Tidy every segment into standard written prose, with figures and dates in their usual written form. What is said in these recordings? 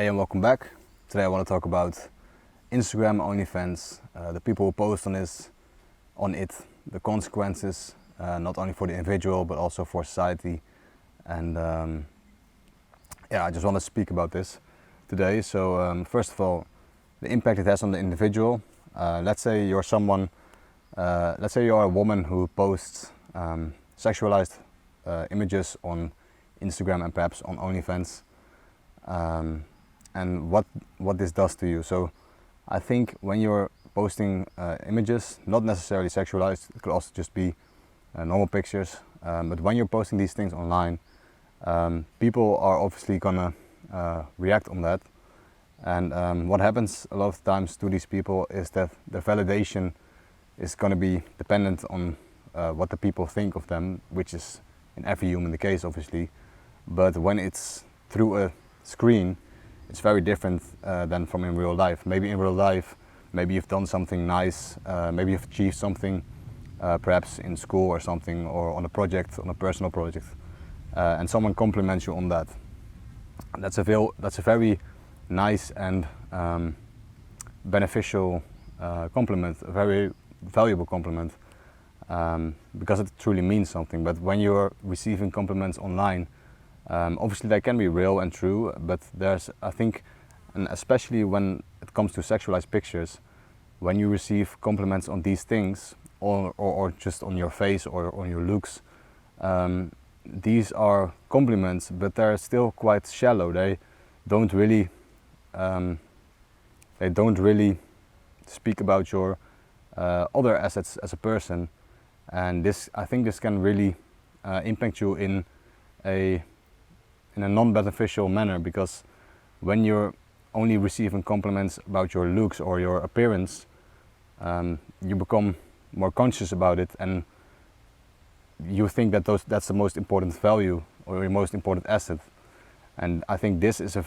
Hey and welcome back. Today I want to talk about Instagram OnlyFans, the people who post on it, the consequences, not only for the individual but also for society. And I just want to speak about this today. So first of all, the impact it has on the individual. Let's say you're a woman who posts sexualized images on Instagram and perhaps on OnlyFans. And what this does to you. So I think when you're posting images, not necessarily sexualized, it could also just be normal pictures, but when you're posting these things online, people are obviously gonna react on that. And what happens a lot of times to these people is that the validation is gonna be dependent on what the people think of them, which is in every human the case obviously, but when it's through a screen, it's very different than from in real life. Maybe in real life, maybe you've done something nice, maybe you've achieved something, perhaps in school or something, or on a project, on a personal project, and someone compliments you on that. That's a very nice and beneficial compliment, a very valuable compliment, because it truly means something. But when you're receiving compliments online, obviously they can be real and true, but I think, and especially when it comes to sexualized pictures, when you receive compliments on these things, or just on your face or on your looks, these are compliments, but they're still quite shallow. They don't really speak about your other assets as a person, and I think this can really impact you in a non-beneficial manner, because when you're only receiving compliments about your looks or your appearance, you become more conscious about it, and you think that that's the most important value or your most important asset. And I think this is the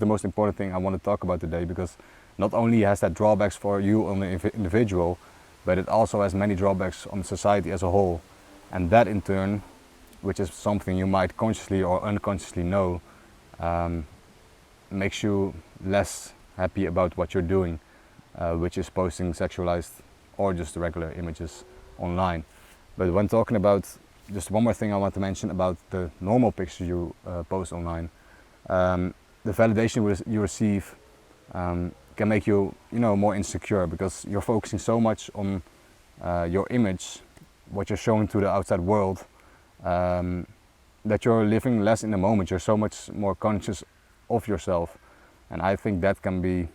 most important thing I want to talk about today, because not only has that drawbacks for you on the individual, but it also has many drawbacks on society as a whole. And that in turn, which is something you might consciously or unconsciously know, makes you less happy about what you're doing, which is posting sexualized or just regular images online. But when talking about, just one more thing I want to mention about the normal picture you post online, the validation you receive can make you, more insecure, because you're focusing so much on your image, what you're showing to the outside world, that you're living less in the moment. You're so much more conscious of yourself, and I think that can be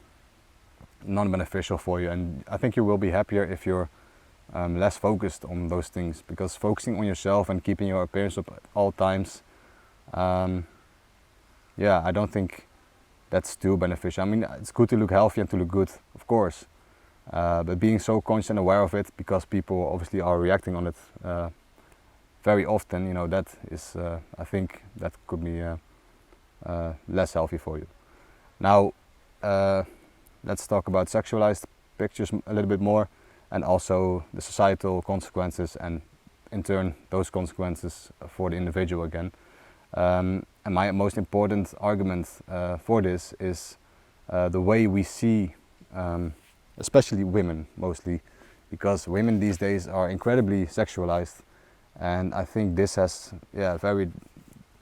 non-beneficial for you. And I think you will be happier if you're less focused on those things, because focusing on yourself and keeping your appearance up at all times, I don't think that's too beneficial. I mean, it's good to look healthy and to look good, of course, but being so conscious and aware of it, because people obviously are reacting on it very often, that is, I think that could be less healthy for you. Now, let's talk about sexualized pictures a little bit more, and also the societal consequences, and in turn those consequences for the individual again. And my most important argument for this is the way we see, especially women mostly, because women these days are incredibly sexualized, and I think this has very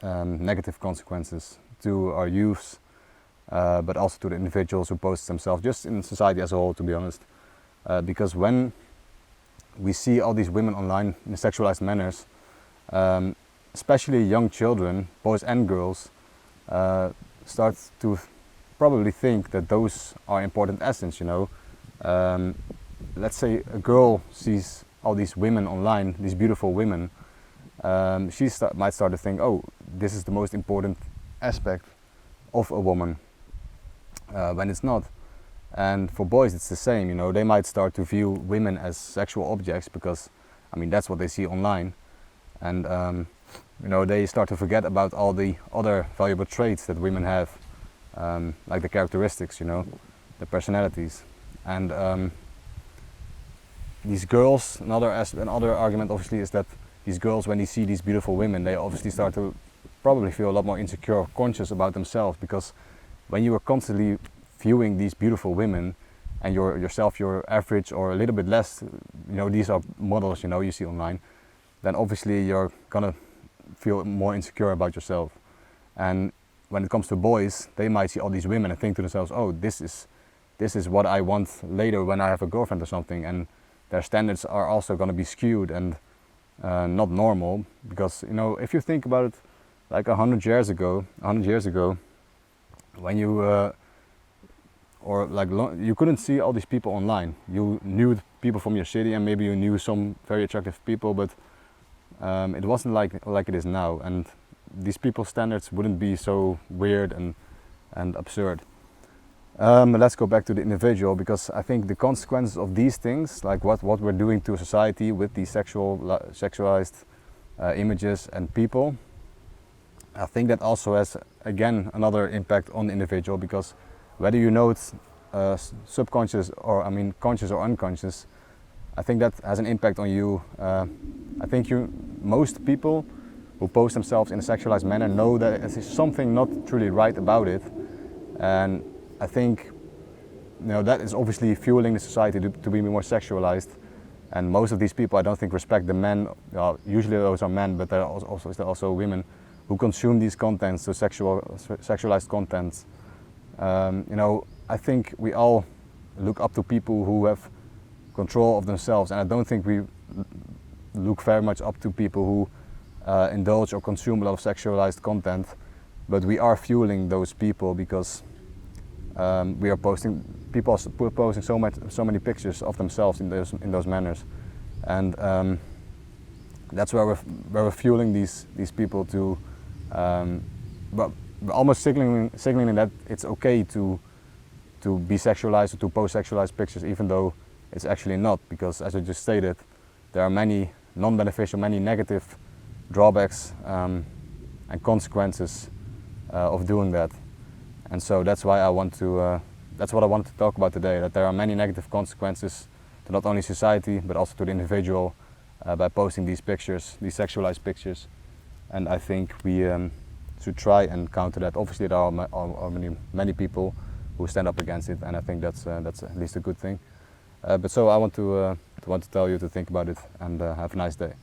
negative consequences to our youths, but also to the individuals who post themselves, just in society as a whole, to be honest. Because when we see all these women online in sexualized manners, especially young children, boys and girls, start to probably think that those are important assets, Let's say a girl sees all these women online, these beautiful women, she might start to think, oh, this is the most important aspect of a woman, when it's not. And for boys it's the same, they might start to view women as sexual objects, because that's what they see online, and they start to forget about all the other valuable traits that women have, like the characteristics, the personalities. And these girls, another argument obviously is that these girls, when they see these beautiful women, they obviously start to probably feel a lot more insecure or conscious about themselves, because when you are constantly viewing these beautiful women and you're average or a little bit less, these are models, you see online, then obviously you're gonna feel more insecure about yourself. And when it comes to boys, they might see all these women and think to themselves, oh, this is what I want later when I have a girlfriend or something, and their standards are also going to be skewed and not normal. Because if you think about it, like 100 years ago, when you you couldn't see all these people online. You knew people from your city, and maybe you knew some very attractive people, but it wasn't like it is now, and these people's standards wouldn't be so weird and absurd. Let's go back to the individual, because I think the consequences of these things, like what we're doing to society with these sexualized images and people, I think that also has, again, another impact on the individual, because whether you know it's subconscious or conscious or unconscious, I think that has an impact on you. I think most people who post themselves in a sexualized manner know that there's something not truly right about it, and I think that is obviously fueling the society to be more sexualized. And most of these people, I don't think, respect the men. Usually those are men, but there are also women who consume these contents, so sexualized contents. I think we all look up to people who have control of themselves, and I don't think we look very much up to people who indulge or consume a lot of sexualized content. But we are fueling those people, because people are posting so many pictures of themselves in those manners, and that's where we're fueling these people to, but we're almost signaling that it's okay to be sexualized or to post sexualized pictures, even though it's actually not, because as I just stated, there are many non-beneficial, many negative drawbacks and consequences of doing that. And so that's why that's what I wanted to talk about today, that there are many negative consequences to not only society but also to the individual by posting these pictures, these sexualized pictures. And I think we should try and counter that. Obviously there are many people who stand up against it, and I think that's at least a good thing. But so I want to tell you to think about it, and have a nice day.